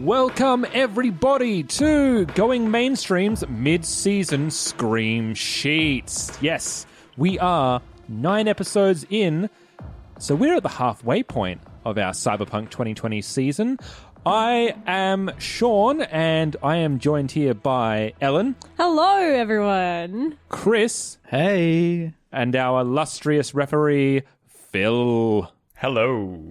Welcome everybody to Going Mainstream's mid-season Screamsheet. Yes, we are 9 episodes in, so we're at the halfway point of our Cyberpunk 2020 season. I am Sean, and I am joined here by Ellen. Hello, everyone. Chris. Hey. And our illustrious referee, Phil. Hello.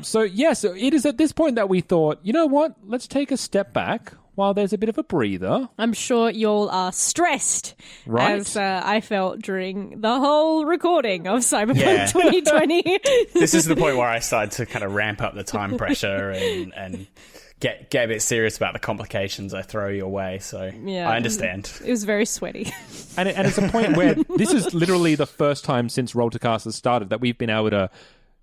So it is at this point that we thought, you know what, let's take a step back while there's a bit of a breather. I'm sure y'all are stressed, right? As I felt during the whole recording of Cyberpunk 2020. This is the point where I started to kind of ramp up the time pressure and get a bit serious about the complications I throw your way, so I understand. It was very sweaty. And it's a point where this is literally the first time since Roll2Cast has started that we've been able to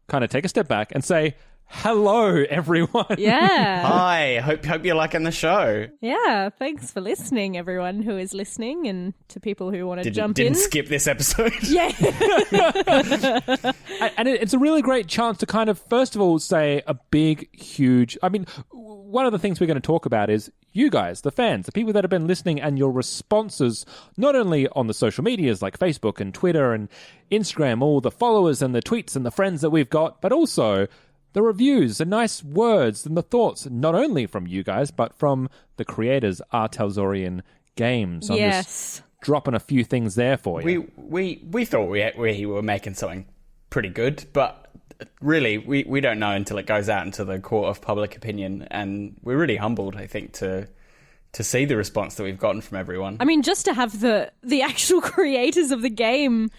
kind of take a step back and say, hello, everyone. Yeah. Hi, hope you're liking the show. Yeah, thanks for listening, everyone who is listening, and to people who want to jump in. Didn't skip this episode. Yeah. And it's a really great chance to kind of, first of all, say a big, huge... I mean, one of the things we're going to talk about is you guys, the fans, the people that have been listening, and your responses, not only on the social medias like Facebook and Twitter and Instagram, all the followers and the tweets and the friends that we've got, but also the reviews, the nice words and the thoughts, not only from you guys, but from the creators, Artelzorian Games. I'm just dropping a few things there for you. We thought we were making something pretty good, but really, we don't know until it goes out into the court of public opinion, and we're really humbled, I think, to see the response that we've gotten from everyone. I mean, just to have the actual creators of the game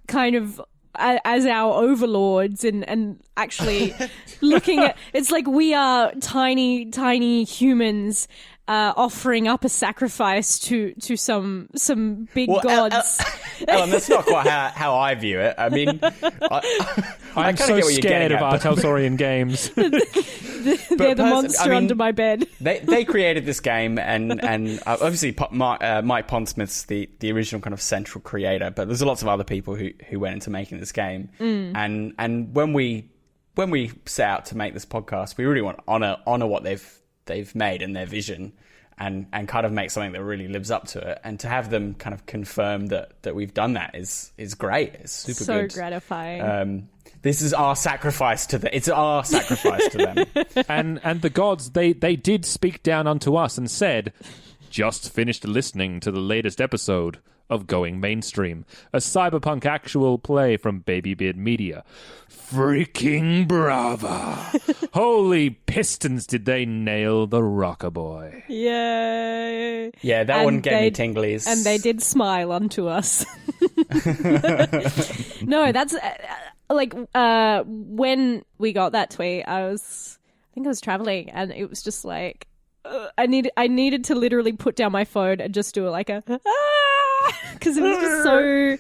kind of as our overlords and actually looking at... It's like we are tiny humans offering up a sacrifice to some big gods. Ellen, that's not quite how I view it. I mean, I'm so scared of Artelzorian Games. They're the monster under my bed. They created this game, and obviously Mike Pondsmith's the original kind of central creator, but there's lots of other people who went into making this game. And when we set out to make this podcast, we really want to honor what they've made and their vision, and kind of make something that really lives up to it. And to have them kind of confirm that we've done that is great. It's super good. So gratifying. This is our sacrifice to them. It's our sacrifice to them. And the gods, they did speak down unto us and said, just finished listening to the latest episode of Going Mainstream, a cyberpunk actual play from Babybeard Media. Freaking brava. Holy pistons, did they nail the rocker boy. Yay. Yeah, that one gave me tinglies. And they did smile unto us. No, that's... when we got that tweet, I think I was traveling, and it was just like... I needed to literally put down my phone and just do it like a... Because it was just so...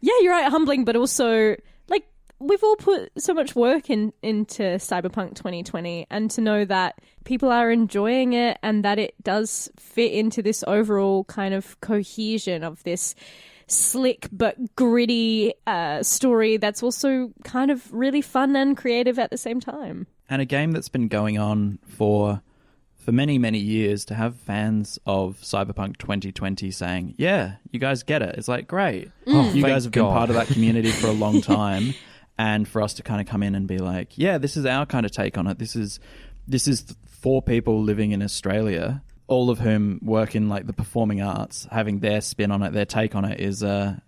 Yeah, you're right, humbling, but also... Like, we've all put so much work into Cyberpunk 2020, and to know that people are enjoying it and that it does fit into this overall kind of cohesion of this slick but gritty story that's also kind of really fun and creative at the same time. And a game that's been going on for many, many years, to have fans of Cyberpunk 2020 saying, yeah, you guys get it. It's like, great. You guys have been part of that community for a long time. And for us to kind of come in and be like, yeah, this is our kind of take on it. This is 4 people living in Australia, all of whom work in like the performing arts, having their spin on it, their take on it is,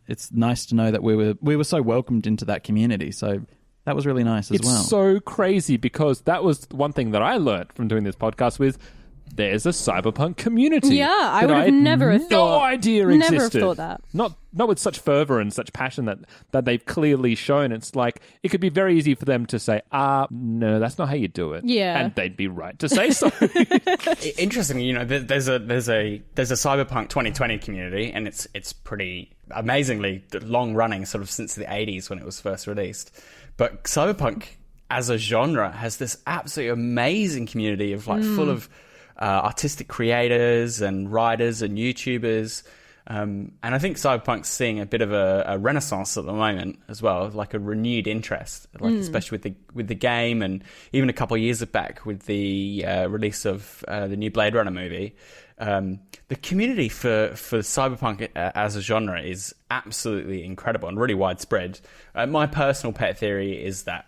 it's nice to know that we were so welcomed into that community. So that was really nice as well. It's so crazy, because that was one thing that I learned from doing this podcast with, there's a Cyberpunk community. Yeah, I would have never thought. No idea existed. Never have thought that. Not with such fervor and such passion that they've clearly shown. It's like, it could be very easy for them to say, no, that's not how you do it. Yeah. And they'd be right to say so. Interestingly, there's a Cyberpunk 2020 community, and it's pretty amazingly long running, sort of since the 80s when it was first released. But Cyberpunk as a genre has this absolutely amazing community of full of artistic creators and writers and YouTubers. And I think Cyberpunk's seeing a bit of a renaissance at the moment as well, like a renewed interest, like especially with the game, and even a couple of years back with the release of the new Blade Runner movie. The community for Cyberpunk as a genre is absolutely incredible and really widespread. My personal pet theory is that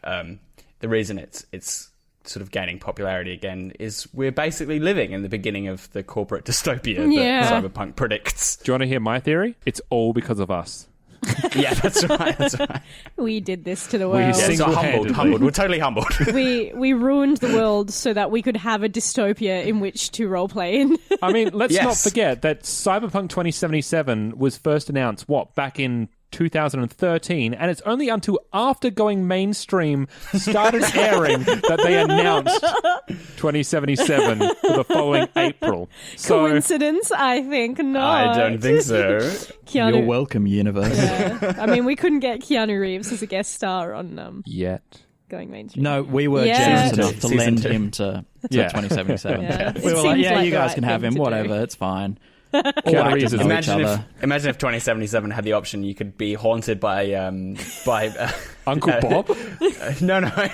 the reason it's sort of gaining popularity again is we're basically living in the beginning of the corporate dystopia that Cyberpunk predicts. Do you want to hear my theory? It's all because of us. Yeah, that's right. We did this to the world. So humbled. We're totally humbled. We ruined the world so that we could have a dystopia in which to roleplay in. I mean, let's not forget that Cyberpunk 2077 was first announced, back in 2013, and it's only until after going mainstream started airing that they announced 2077 for the following April. So, coincidence? I think not. I don't think so. You're welcome, universe. Yeah. I mean, we couldn't get Keanu Reeves as a guest star on yet. Going mainstream. No, we were generous enough to lend him to 2077. Yeah. We were like, you guys can have him, whatever, it's fine. Imagine if 2077 had the option you could be haunted by Uncle Bob? No, by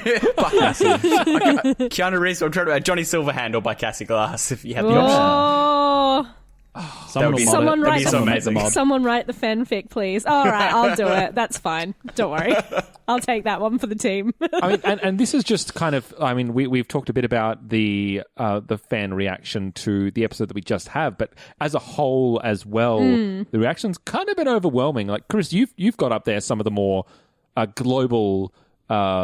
Keanu Reeves, or Johnny Silverhand, or by Cassie Glass if you had the option. Someone write the fanfic, please. All right, I'll do it. That's fine. Don't worry. I'll take that one for the team. I mean, and this is just kind of. I mean, we've talked a bit about the fan reaction to the episode that we just have, but as a whole as well, the reaction's kind of been overwhelming. Like Chris, you've got up there some of the more global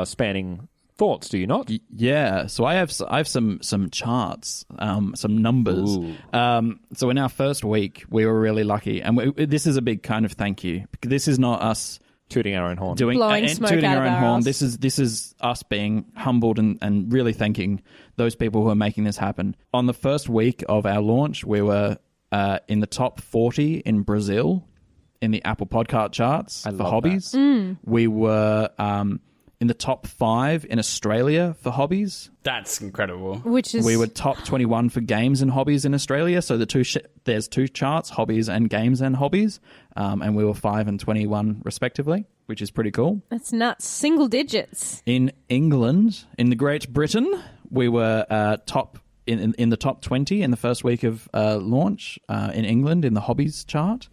spanning thoughts, do you not? Yeah. So I have some charts, some numbers. So in our first week, we were really lucky, and this is a big kind of thank you. This is not us tooting our own horn, blowing smoke out of our horn. This is us being humbled and really thanking those people who are making this happen. On the first week of our launch, we were in the top 40 in Brazil in the Apple Podcast charts for hobbies. We were in the top 5 in Australia for hobbies. That's incredible. We were top 21 for games and hobbies in Australia. So there's 2 charts, hobbies and games and hobbies, and we were 5 and 21 respectively, which is pretty cool. That's nuts. Single digits. In England, in the Great Britain, we were top in the top 20 in the first week of launch in England in the hobbies chart.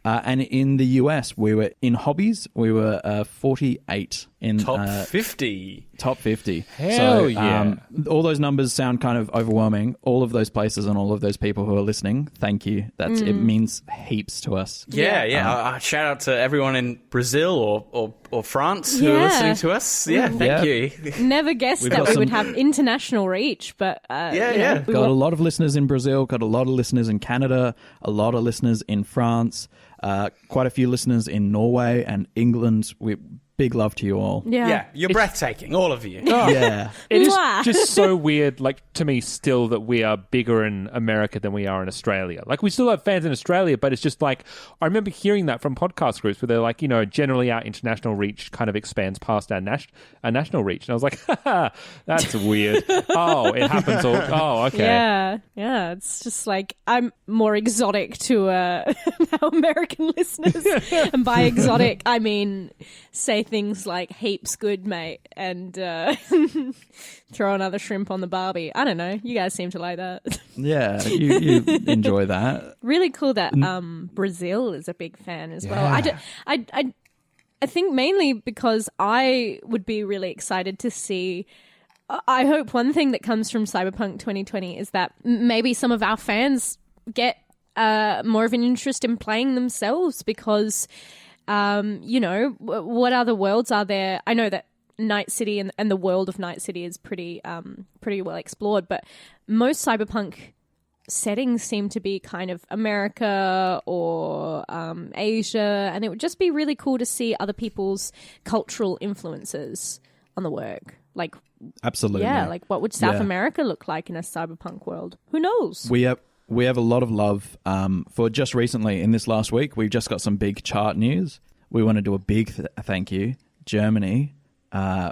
And in the US, we were in hobbies. We were 48 in top 50. Top 50. Hell yeah! All those numbers sound kind of overwhelming. All of those places and all of those people who are listening, thank you. It means heaps to us. Yeah. Shout out to everyone in Brazil or France who are listening to us. Yeah, thank you. Never guessed that we would have international reach, but got a lot of listeners in Brazil. Got a lot of listeners in Canada. A lot of listeners in France. Quite a few listeners in Norway and England. Big love to you all. Yeah, you're breathtaking, all of you. Oh, yeah. It is just so weird, like, to me still, that we are bigger in America than we are in Australia. Like, we still have fans in Australia, but it's just like, I remember hearing that from podcast groups where they're like, generally our international reach kind of expands past our national reach. And I was like, haha, that's weird. Oh, it happens all. Oh, okay. Yeah. It's just like, I'm more exotic to our American listeners. And by exotic, I mean, say things like heaps good, mate, and throw another shrimp on the Barbie. I don't know. You guys seem to like that. Yeah, you enjoy that. Really cool that Brazil is a big fan as well. I think mainly because I would be really excited to see. I hope one thing that comes from Cyberpunk 2020 is that maybe some of our fans get more of an interest in playing themselves, because what other worlds are there? I know that Night City and the world of Night City is pretty well explored, but most cyberpunk settings seem to be kind of America or Asia, and it would just be really cool to see other people's cultural influences on the work. Like, absolutely, yeah. Like, what would South America look like in a cyberpunk world? Who knows? We have a lot of love for just recently, in this last week, we've just got some big chart news. We want to do a big thank you. Germany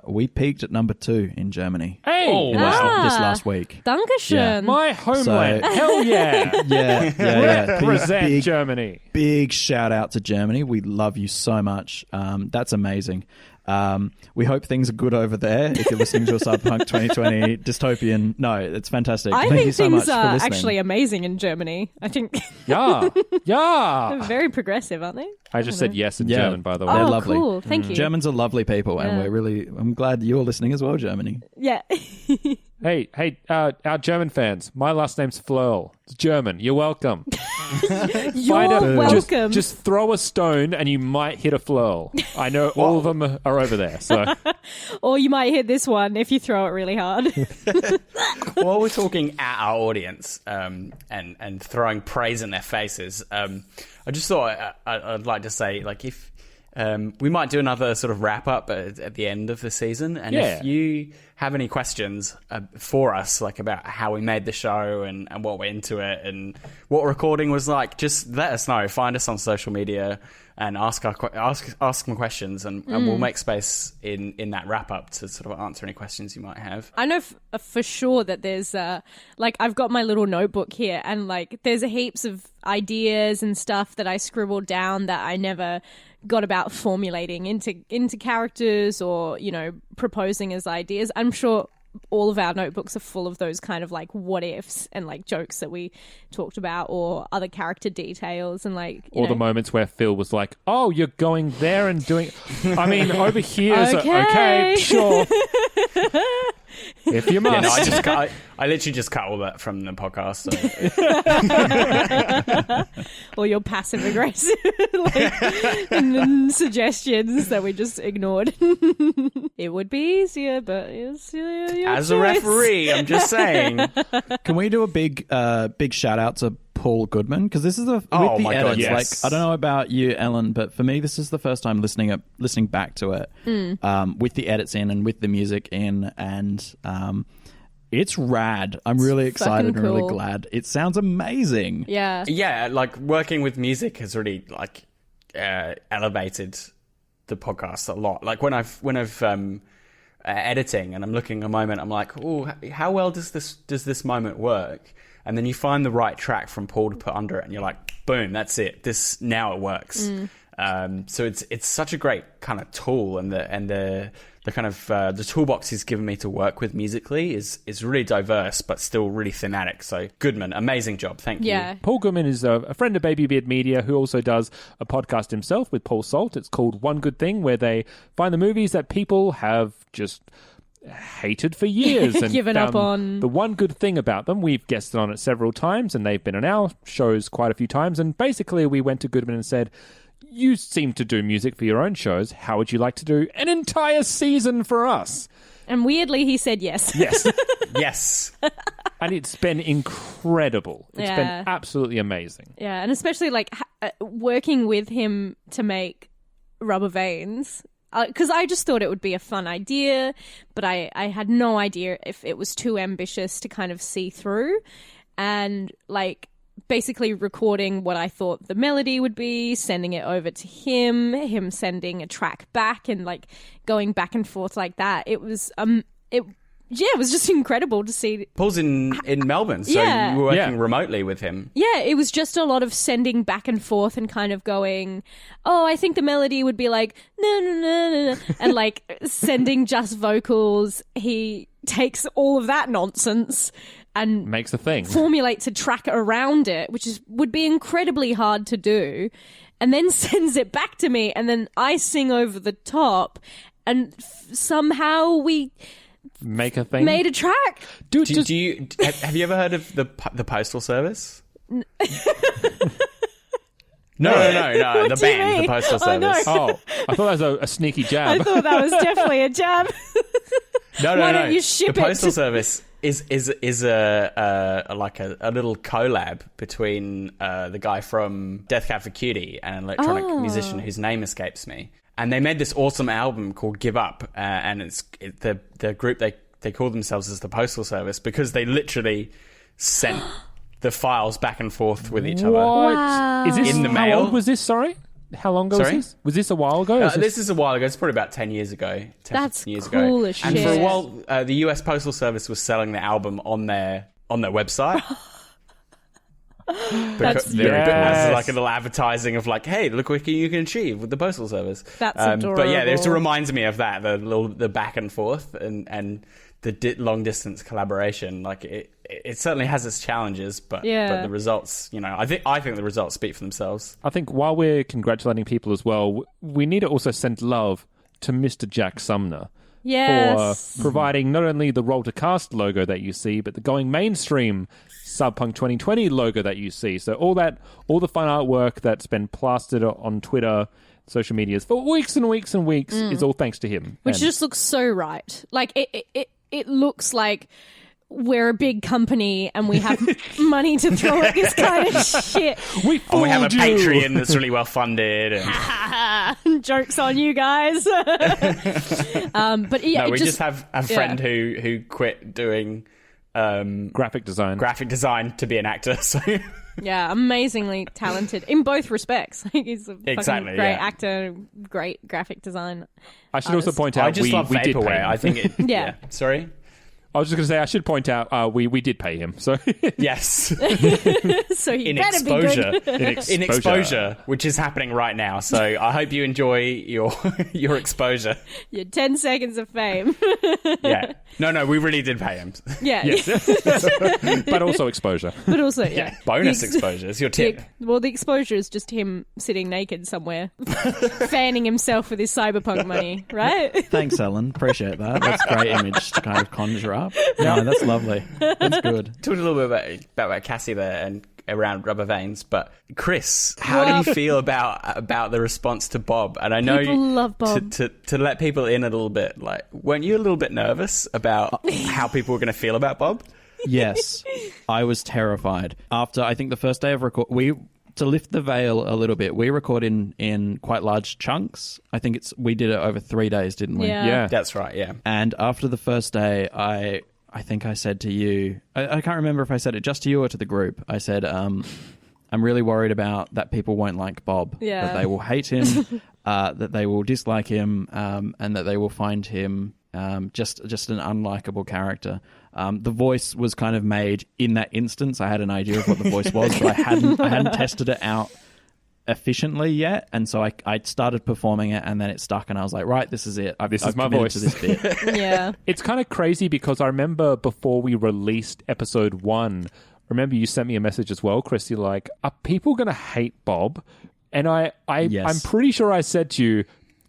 we peaked at number 2 in Germany. Hey! This last week. Dankeschön. Yeah. My homeland. Hell yeah. Yeah. Represent Germany. Big shout out to Germany. We love you so much. That's amazing. We hope things are good over there. If you're listening to a Cyberpunk 2020 dystopian, no, it's fantastic. I Thank think you so much things for are listening. actually amazing in Germany. I think Yeah. they're Yeah. very progressive, aren't they? I just said yes in Yeah. German, by the way. They're Oh, lovely. cool. Thank you. Germans are lovely people, and I'm glad you're listening as well, Germany. Yeah. Hey, our German fans, my last name's Flurl. It's German. You're welcome. You're welcome. Just throw a stone and you might hit a Flurl. I know all of them are over there. So Or you might hit this one if you throw it really hard. While we're talking at our audience and throwing praise in their faces, I just thought I'd like to say, like, if we might do another sort of wrap up at the end of the season, and if you have any questions for us, like about how we made the show and what went into it and what recording was like, just let us know. Find us on social media and ask some questions, and we'll make space in that wrap up to sort of answer any questions you might have. I know for sure that there's like, I've got my little notebook here, and like there's heaps of ideas and stuff that I scribbled down that I never got about formulating into characters or, you know, proposing as ideas. I'm sure all of our notebooks are full of those kind of like what ifs and like jokes that we talked about, or other character details, and like the moments where Phil was like, "Oh, you're going there and doing." I mean, over here, Okay. sure. If you must. Yeah, no, I literally just cut all that from the podcast. So. or your passive aggressive like, suggestions that we just ignored. It would be easier, but it's your As a choice. referee, I'm just saying. Can we do a big shout out to Paul Goodman? Because this is with the my God, edits. yes. Like, I don't know about you, Ellen, but for me, this is the first time listening back to it with the edits in and with the music in, and it's rad. I'm really excited and really cool. glad. It sounds amazing. Yeah. Yeah, like working with music has really like elevated the podcast a lot. Like when I've editing and I'm looking a moment, I'm like, oh, how well does this moment work? And then you find the right track from Paul to put under it, and you're like, boom, that's it. Now it works. So it's such a great kind of tool, and the kind of the toolbox he's given me to work with musically is really diverse but still really thematic. So Goodman, amazing job, thank you. Yeah. Paul Goodman is a friend of Baby Beard Media who also does a podcast himself with Paul Salt. It's called One Good Thing, where they find the movies that people have just hated for years and Given up on. the one good thing about them. We've guested on it several times, and they've been on our shows quite a few times. And basically, we went to Goodman and said, "You seem to do music for your own shows. How would you like to do an entire season for us?" And weirdly, he said yes. Yes. Yes. And it's been incredible. It's been absolutely amazing. Yeah, and especially like working with him to make Rubber Veins. Because I just thought it would be a fun idea, but I had no idea if it was too ambitious to kind of see through. And like basically recording what I thought the melody would be, sending it over to him sending a track back, and like going back and forth like that. It was it was just incredible to see. Paul's in Melbourne, so you were working remotely with him. Yeah, it was just a lot of sending back and forth and kind of going, oh, I think the melody would be like, no, no, no, no, no, and like sending just vocals. He takes all of that nonsense and makes a thing, formulates a track around it, which would be incredibly hard to do, and then sends it back to me, and then I sing over the top, and somehow we make a thing, made a track. Do you have you ever heard of the Postal Service? No. The band, the Postal Service. Oh, I thought that was a sneaky jab. I thought that was definitely a jab. No. Why don't you ship the it Postal to- Service is a little collab between the guy from Death Cab for Cutie and an electronic musician whose name escapes me. And they made this awesome album called Give Up, and the group they call themselves as the Postal Service because they literally sent the files back and forth with each other. What? Is this in the how mail? old was this? Sorry. How long ago was Sorry? this? Was this a while ago? This is a while ago. It's probably about 10 years ago. 10, That's 15 years cool ago. as And shit. for a while, the US Postal Service was selling the album on their website. That's As like a little advertising of like, hey, look what you can achieve with the Postal Service. That's But yeah, it adorable. reminds me of that, the back and forth and the long distance collaboration. Like it certainly has its challenges, but the results, I think the results speak for themselves. I think while we're congratulating people as well, we need to also send love to Mr. Jack Sumner. Yes. For providing not only the Roll to Cast logo that you see, but the going mainstream Cyberpunk 2020 logo that you see. So all the fun artwork that's been plastered on Twitter, social medias for weeks and weeks and weeks is all thanks to him. Which And just looks so right. Like, it looks like we're a big company and we have money to throw at this kind of shit. we And we have a fooled you. Patreon that's really well funded. And Joke's on you guys. But yeah, we just have a friend who quit doing graphic design. to be an actor. So yeah, amazingly talented in both respects. Like, he's a fucking great actor, great graphic design. I should also point out I just love we did pay vaporware. him. I think it. Yeah. Sorry. I was just going to say, I should point out we did pay him. So Yes. So he In better exposure. be good. In exposure, which is happening right now. So I hope you enjoy your exposure. Your 10 seconds of fame. Yeah. No, we really did pay him. Yeah. but also exposure. But also, Yeah. Bonus The exposure. It's your tip. the exposure is just him sitting naked somewhere, fanning himself with his cyberpunk money, right? Thanks, Ellen. Appreciate that. That's a great image to kind of conjure up. No, that's lovely. That's good. Talked a little bit about Cassie there and around Rubber Veins, but Chris, how do you feel about the response to Bob? And I know People love Bob. to let people in a little bit, like, weren't you a little bit nervous about how people were going to feel about Bob? Yes, I was terrified. After, I think, the first day of record, to lift the veil a little bit, we record in quite large chunks. I think we did it over 3 days, didn't we? Yeah. That's right, yeah. And after the first day, I think I said to you, I can't remember if I said it just to you or to the group. I said, I'm really worried about that people won't like Bob, Yeah. that they will hate him, that they will dislike him, and that they will find him just an unlikable character. The voice was kind of made in that instance. I had an idea of what the voice was, but I hadn't tested it out efficiently yet, and so I started performing it, and then it stuck, and I was like, right, this is it. I've my committed voice. to this bit. Yeah. It's kind of crazy because I remember before we released episode 1, remember you sent me a message as well, Chris. You're like, are people going to hate Bob? And Yes. I'm pretty sure I said to you,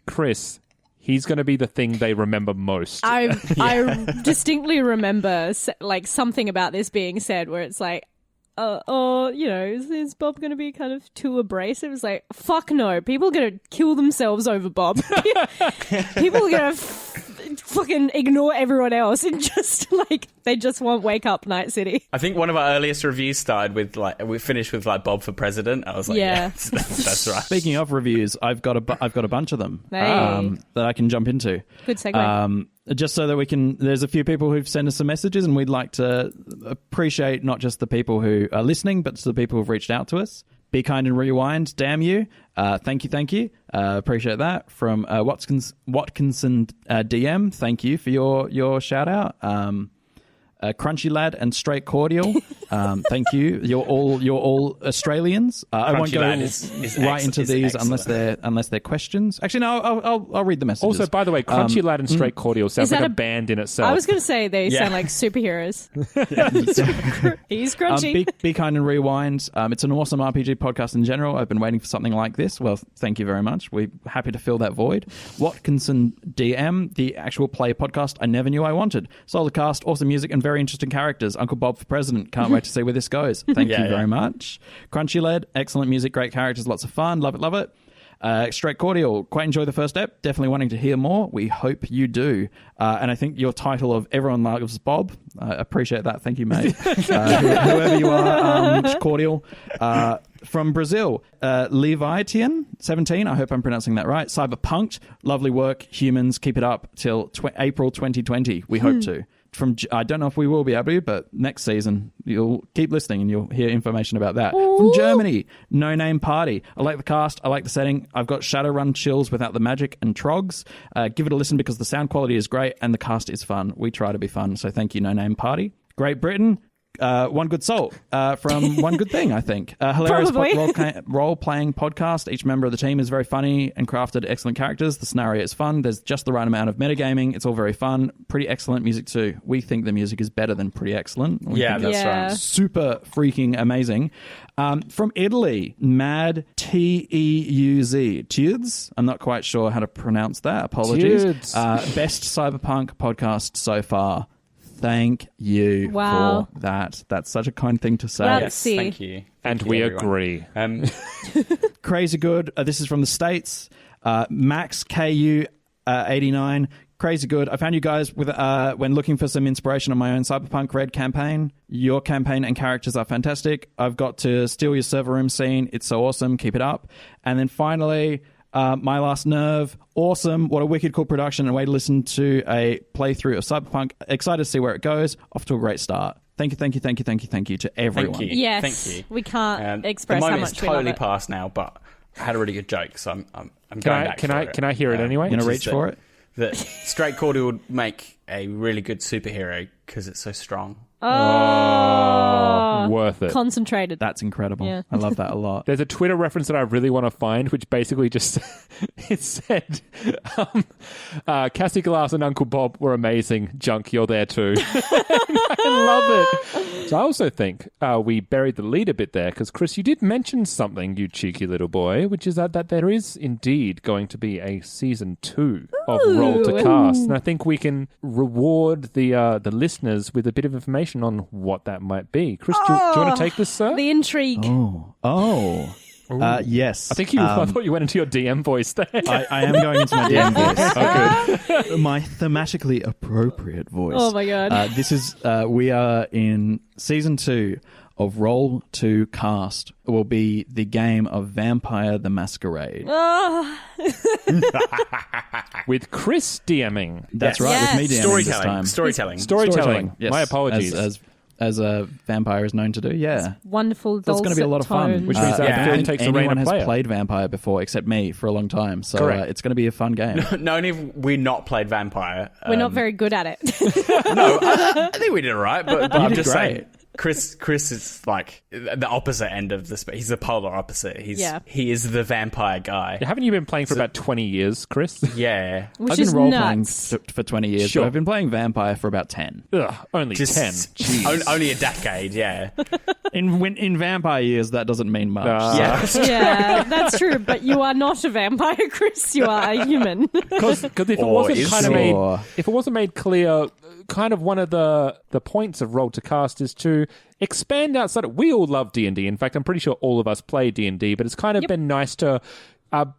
Chris, he's going to be the thing they remember most. I distinctly remember like something about this being said where it's like, is Bob going to be kind of too abrasive? It's like, fuck no. People are going to kill themselves over Bob. People are going to fucking ignore everyone else and just like, they just want Wake Up Night City. I think one of our earliest reviews started with we finished with Bob for president. I was like, Yeah. that's right. Speaking of reviews, I've got a bunch of them Hey. that I can jump into. Good segue. Just so that we can, there's a few people who've sent us some messages, and we'd like to appreciate not just the people who are listening, but the people who've reached out to us. Be kind and rewind. Damn you. Thank you. Appreciate that. From Watkinson DM. Thank you for your shout out. Crunchy Lad and Straight Cordial. Thank you. You're all Australians. I won't go Lad is right into these unless they're questions. Actually, no. I'll read the messages. Also, by the way, Crunchy Lad and Straight Cordial sounds Is that like a a- band in itself. I was going to say they sound like superheroes. He's crunchy. Be kind and rewind. It's an awesome RPG podcast in general. I've been waiting for something like this. Well, thank you very much. We're happy to fill that void. Watkinson DM, the actual play podcast I never knew I wanted. Solid cast, awesome music, and very interesting characters. Uncle Bob for president. Can't wait to see where this goes. Thank you very much. Crunchy Led, excellent music, great characters, lots of fun. Love it. Straight Cordial, quite enjoy the first ep. Definitely wanting to hear more. We hope you do. And I think your title of Everyone Loves Bob, appreciate that. Thank you, mate. Whoever you are, Cordial. From Brazil, Leviatian 17. I hope I'm pronouncing that right. Cyberpunked, lovely work. Humans, keep it up till April 2020. We hope to. I don't know if we will be able to, but next season you'll keep listening and you'll hear information about that. From Germany, No Name Party. I like the cast. I like the setting. I've got Shadowrun chills without the magic and trogs. Give it a listen because the sound quality is great and the cast is fun. We try to be fun, so thank you, No Name Party. Great Britain. One Good Salt from One Good Thing, I think. Hilarious role-playing podcast. Each member of the team is very funny and crafted excellent characters. The scenario is fun. There's just the right amount of metagaming. It's all very fun. Pretty excellent music too. We think the music is better than pretty excellent. That's right. Super freaking amazing. From Italy, Mad Teuz. Teuz? I'm not quite sure how to pronounce that. Apologies. Best Cyberpunk podcast so far. Thank you for that. That's such a kind thing to say. Yes, thank you. And we agree. Crazy good. This is from the States. Max KU 89. Crazy good. I found you guys with when looking for some inspiration on my own Cyberpunk Red campaign. Your campaign and characters are fantastic. I've got to steal your server room scene. It's so awesome. Keep it up. And then finally... My Last Nerve, awesome. What a wicked cool production and way to listen to a playthrough of Cyberpunk. Excited to see where it goes. Off to a great start. Thank you to everyone. Thank you. Yes, thank you. We can't express how much we love it. The moment is totally past now, but I had a really good joke, so I'm going back for it. Can I hear it anyway? You're going to reach for it? That Straight Cordy would make a really good superhero because it's so strong. Worth it. Concentrated. That's incredible. Yeah. I love that a lot. There's a Twitter reference that I really want to find, which basically just it said, Cassie Glass and Uncle Bob were amazing. Junk, you're there too. I love it. So I also think we buried the lead a bit there because, Chris, you did mention something, you cheeky little boy, which is that there is indeed going to be a season 2 of Roll to Cast, and I think we can reward the listeners with a bit of information on what that might be. Chris, do you want to take this, sir? The intrigue. Yes. I think I thought you went into your DM voice there. I am going into my DM voice. Oh, good. My thematically appropriate voice. Oh, my God. This is, we are in season 2 of Roll to Cast. It will be the game of Vampire the Masquerade. With Chris DMing. That's right, with me DMing this time. Storytelling. Yes. My apologies. As a vampire is known to do, yeah. It's wonderful, That's going to be a lot of fun. Which means that Phil takes the reign of player. player. Has played Vampire before, except me, for a long time. So it's going to be a fun game. Not only have we not played Vampire... We're not very good at it. No, I think we did all right, but I'm just great. saying... Chris is like the opposite end of the space. He's the polar opposite. He is the vampire guy. Haven't you been playing for about 20 years, Chris? Yeah. Which I've is been role-playing nuts. for 20 years, Sure. but I've been playing Vampire for about 10. Ugh, only 10. Jeez. Only a decade, yeah. In vampire years, that doesn't mean much. Yeah, that's true. But you are not a vampire, Chris. You are a human. Because if it wasn't made clear, kind of one of the points of Roll to Cast is to expand outside. We all love D&D. In fact, I'm pretty sure all of us play D&D, but it's kind of been nice to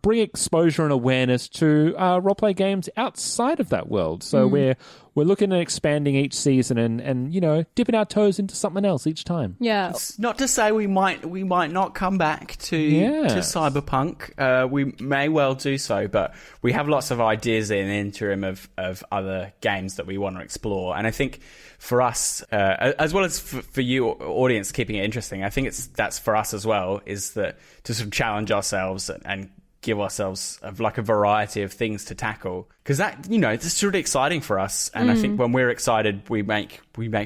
bring exposure and awareness to role-play games outside of that world. So we're looking at expanding each season and dipping our toes into something else each time. Yeah. It's not to say we might not come back to Cyberpunk. We may well do so, but we have lots of ideas in the interim of other games that we want to explore. And I think for us, as well as for you, audience, keeping it interesting, I think that's for us as well, is that to sort of challenge ourselves and give ourselves like a variety of things to tackle, because that it's really exciting for us, and I think when we're excited we make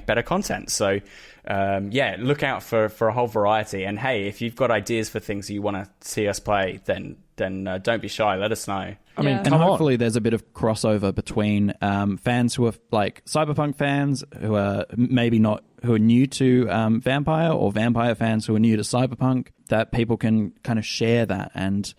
better content. So look out for a whole variety, and hey, if you've got ideas for things you want to see us play, then don't be shy, let us know. I mean, and hopefully there's a bit of crossover between fans who are like Cyberpunk fans who are who are new to Vampire, or Vampire fans who are new to Cyberpunk, that people can kind of share that and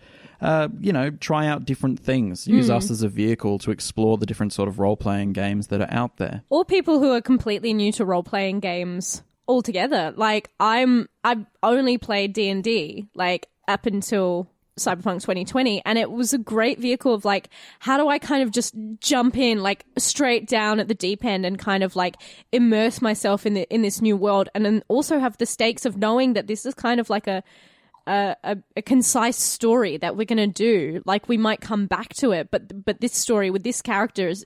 try out different things. Use us as a vehicle to explore the different sort of role-playing games that are out there. Or people who are completely new to role-playing games altogether. Like, I've only played D&D, like, up until Cyberpunk 2020, and it was a great vehicle of, like, how do I kind of just jump in, like, straight down at the deep end and kind of, like, immerse myself in this new world, and then also have the stakes of knowing that this is kind of like a concise story that we're going to do. Like, we might come back to it, but this story with these characters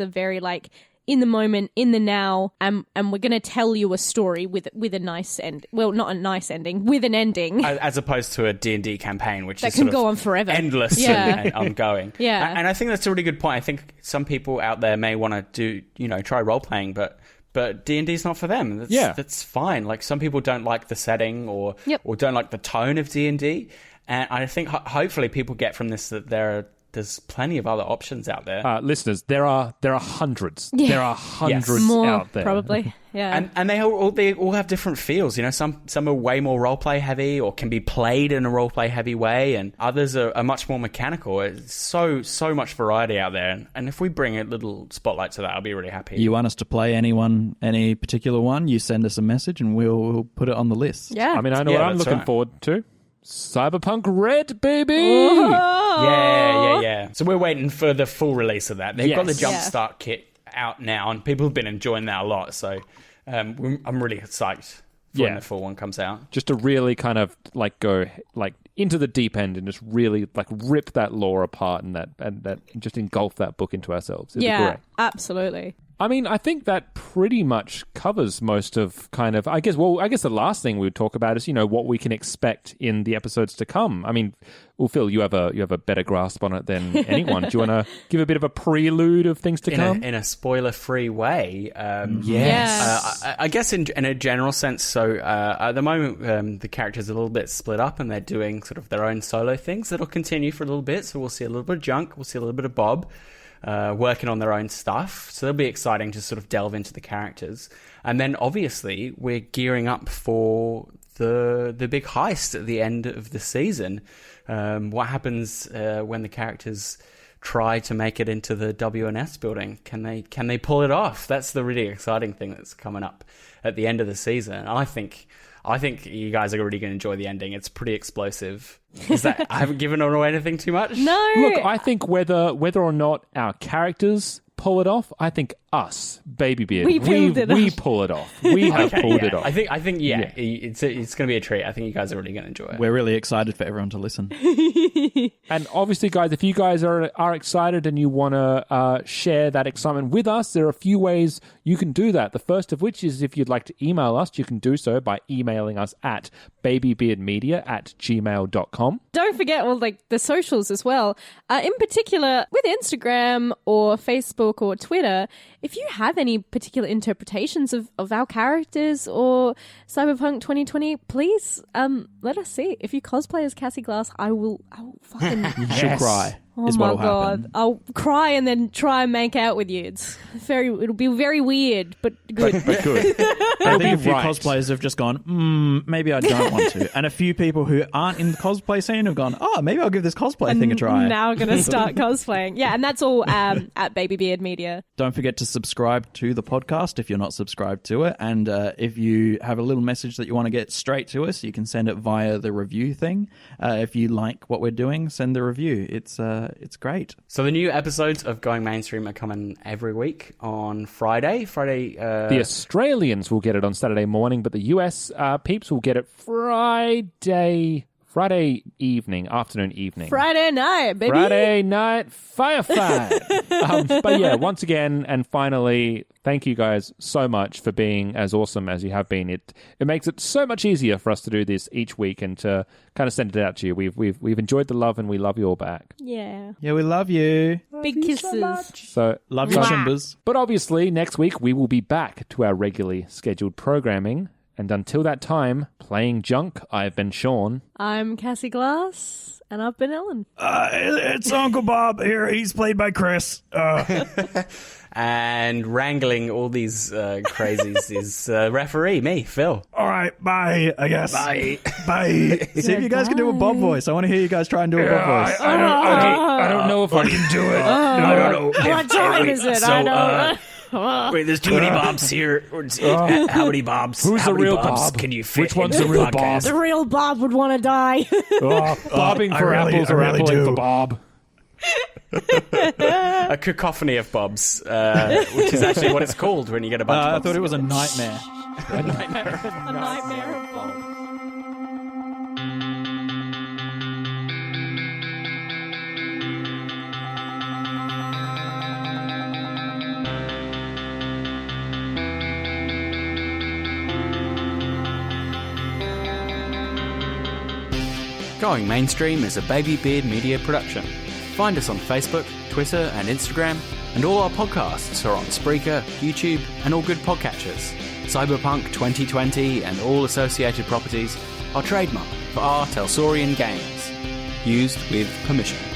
are very, like, in the moment, in the now, and we're going to tell you a story with a nice end. Well, not a nice ending, with an ending. As opposed to a D&D campaign, which that is can sort go of on forever. endless and ongoing. Yeah. And I think that's a really good point. I think some people out there may want to try role-playing, but D&D is not for them. That's fine. Like, some people don't like the setting or don't like the tone of D&D. And I think hopefully people get from this that there's plenty of other options out there. Listeners, there are hundreds. Yeah. There are hundreds More, out there. probably. Yeah. And they all have different feels. Some are way more roleplay heavy or can be played in a roleplay heavy way, and others are much more mechanical. It's so much variety out there. And if we bring a little spotlight to that, I'll be really happy. You want us to play any particular one, you send us a message and we'll put it on the list. Yeah. I mean, I know what I'm looking forward to. Cyberpunk Red, baby! Yeah. So we're waiting for the full release of that. They've got the Jumpstart kit out now, and people have been enjoying that a lot. So I'm really psyched for when the full one comes out. Just to really kind of like go like into the deep end and just really like rip that lore apart and that just engulf that book into ourselves. It'd be great. Absolutely. I mean, I think that pretty much covers most of kind of, I guess the last thing we would talk about is, what we can expect in the episodes to come. I mean, well, Phil, you have a better grasp on it than anyone. Do you want to give a bit of a prelude of things to come? In a spoiler-free way. Yes. I guess in a general sense, so at the moment, the characters are a little bit split up and they're doing sort of their own solo things that'll continue for a little bit. So we'll see a little bit of Junk, we'll see a little bit of Bob. Working on their own stuff. So it'll be exciting to sort of delve into the characters. And then obviously we're gearing up for the big heist at the end of the season. What happens when the characters try to make it into the WNS building? Can they pull it off? That's the really exciting thing that's coming up at the end of the season. I think you guys are really going to enjoy the ending. It's pretty explosive. I haven't given away anything too much? No. Look, I think whether or not our characters pull it off, I think us, Baby Beard, we pull it off. We have pulled it off. I think it's going to be a treat. I think you guys are really going to enjoy it. We're really excited for everyone to listen. And obviously, guys, if you guys are excited and you want to share that excitement with us, there are a few ways you can do that. The first of which is if you'd like to email us, you can do so by emailing us at babybeardmedia@gmail.com. Don't forget all the socials as well. In particular, with Instagram or Facebook or Twitter, if you have any particular interpretations of our characters or Cyberpunk 2020, please let us see. If you cosplay as Cassie Glass, I will fucking... She'll cry. Oh is my what'll god! happen. I'll cry and then try and make out with you. It'll be very weird, but good. But good. I think a few cosplayers have just gone, maybe I don't want to. And a few people who aren't in the cosplay scene have gone, maybe I'll give this cosplay thing a try. Now I'm going to start cosplaying. Yeah, and that's all at Baby Beard Media. Don't forget to subscribe to the podcast if you're not subscribed to it. And if you have a little message that you want to get straight to us, you can send it via the review thing. If you like what we're doing, send the review. It's great. So the new episodes of Going Mainstream are coming every week on Friday. The Australians will get it on Saturday morning, but the US peeps will get it Friday evening, afternoon, evening. Friday night, baby. Friday night firefight. But yeah, once again, and finally, thank you guys so much for being as awesome as you have been. It makes it so much easier for us to do this each week and to kind of send it out to you. We've enjoyed the love and we love you all back. Yeah. Yeah, we love you. Big kisses. So love you, Chimbers. But obviously, next week we will be back to our regularly scheduled programming. And until that time, playing Junk, I've been Sean. I'm Cassie Glass, and I've been Ellen. It's Uncle Bob here. He's played by Chris. And wrangling all these crazies is referee, me, Phil. All right, bye, I guess. Bye. Bye. See if you guys can do a Bob voice. I want to hear you guys try and do a Bob voice. I don't know if I can do it. I don't know. What time is it? I don't know. Wait, there's too many Bobs here. How many Bobs? Who's the real Bob? Can you fit? Which one's the real Bob? The real Bob would want to die. Bobbing for apples or appling for Bob. A cacophony of Bobs, which is actually what it's called when you get a bunch of I Bobs. thought it was a nightmare. A nightmare of Bob. Going Mainstream is a Baby Beard Media production. Find us on Facebook, Twitter and Instagram, and all our podcasts are on Spreaker, YouTube and all good podcatchers. Cyberpunk 2020 and all associated properties are trademarked for R. Telsorian Games. Used with permission.